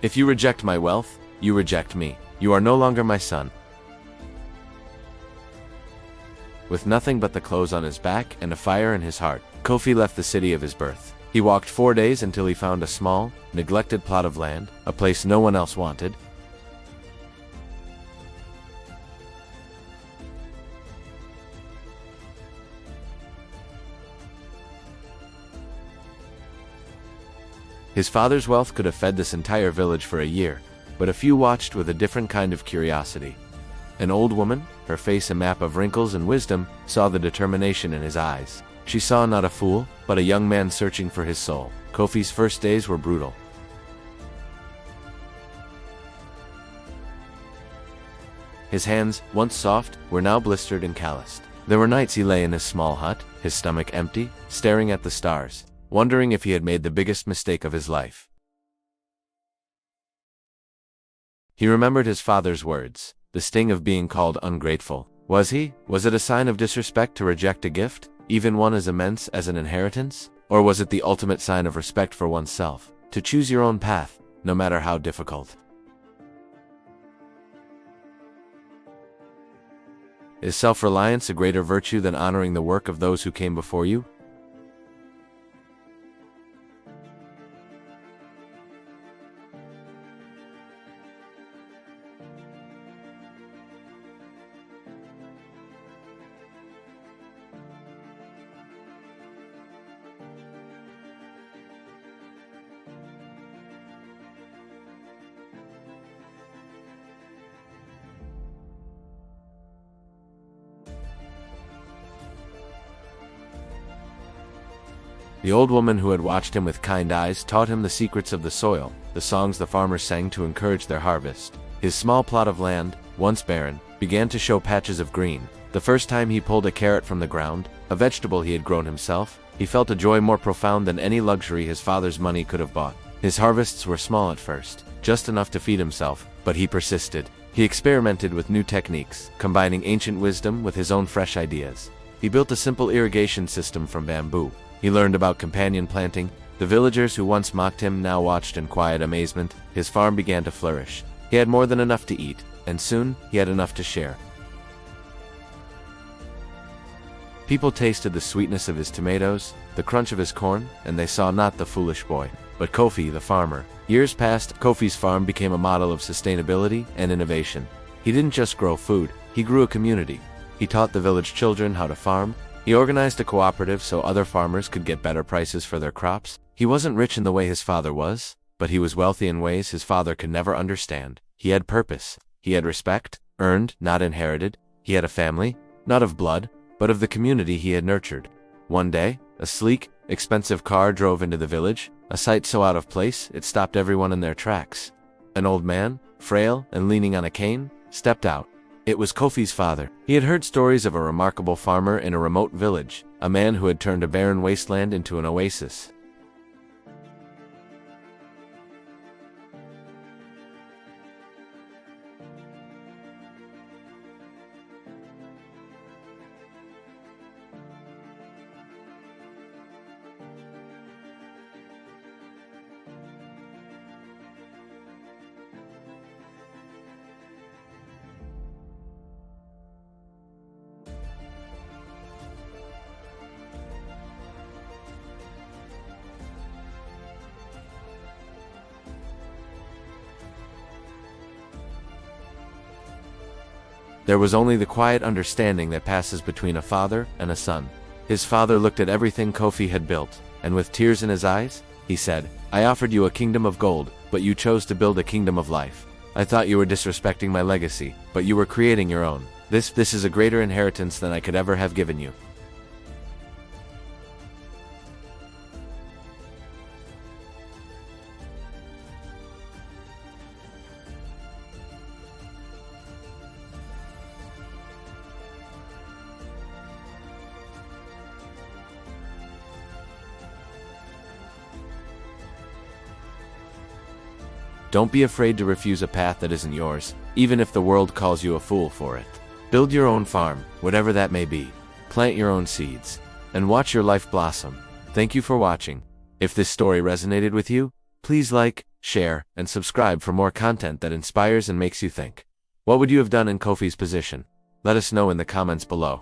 If you reject my wealth, you reject me. You are no longer my son. With nothing but the clothes on his back and a fire in his heart, Kofi left the city of his birth. He walked 4 days until he found a small, neglected plot of land, a place no one else wanted. His father's wealth could have fed this entire village for a year, but a few watched with a different kind of curiosity. An old woman, her face a map of wrinkles and wisdom, saw the determination in his eyes. She saw not a fool, but a young man searching for his soul. Kofi's first days were brutal. His hands, once soft, were now blistered and calloused. There were nights he lay in his small hut, his stomach empty, staring at the stars, wondering if he had made the biggest mistake of his life. He remembered his father's words, the sting of being called ungrateful. Was it a sign of disrespect to reject a gift, even one as immense as an inheritance? Or was it the ultimate sign of respect for oneself, to choose your own path, no matter how difficult? Is self-reliance a greater virtue than honoring the work of those who came before you? The old woman who had watched him with kind eyes taught him the secrets of the soil, the songs the farmers sang to encourage their harvest. His small plot of land, once barren, began to show patches of green. The first time he pulled a carrot from the ground, a vegetable he had grown himself, he felt a joy more profound than any luxury his father's money could have bought. His harvests were small at first, just enough to feed himself, but he persisted. He experimented with new techniques, combining ancient wisdom with his own fresh ideas. He built a simple irrigation system from bamboo. He learned about companion planting. The villagers who once mocked him now watched in quiet amazement. His farm began to flourish. He had more than enough to eat, and soon he had enough to share. People tasted the sweetness of his tomatoes, the crunch of his corn, and they saw not the foolish boy, but Kofi the farmer. Years passed. Kofi's farm became a model of sustainability and innovation. He didn't just grow food, he grew a community. He taught the village children how to farm. He organized a cooperative so other farmers could get better prices for their crops. He wasn't rich in the way his father was, but he was wealthy in ways his father could never understand. He had purpose. He had respect, earned, not inherited. He had a family, not of blood, but of the community he had nurtured. One day, a sleek, expensive car drove into the village, a sight so out of place it stopped everyone in their tracks. An old man, frail and leaning on a cane, stepped out. It was Kofi's father. He had heard stories of a remarkable farmer in a remote village, a man who had turned a barren wasteland into an oasis. There was only the quiet understanding that passes between a father and a son. His father looked at everything Kofi had built, and with tears in his eyes, he said, "I offered you a kingdom of gold, but you chose to build a kingdom of life. I thought you were disrespecting my legacy, but you were creating your own. This is a greater inheritance than I could ever have given you." Don't be afraid to refuse a path that isn't yours, even if the world calls you a fool for it. Build your own farm, whatever that may be. Plant your own seeds, and watch your life blossom. Thank you for watching. If this story resonated with you, please like, share, and subscribe for more content that inspires and makes you think. What would you have done in Kofi's position? Let us know in the comments below.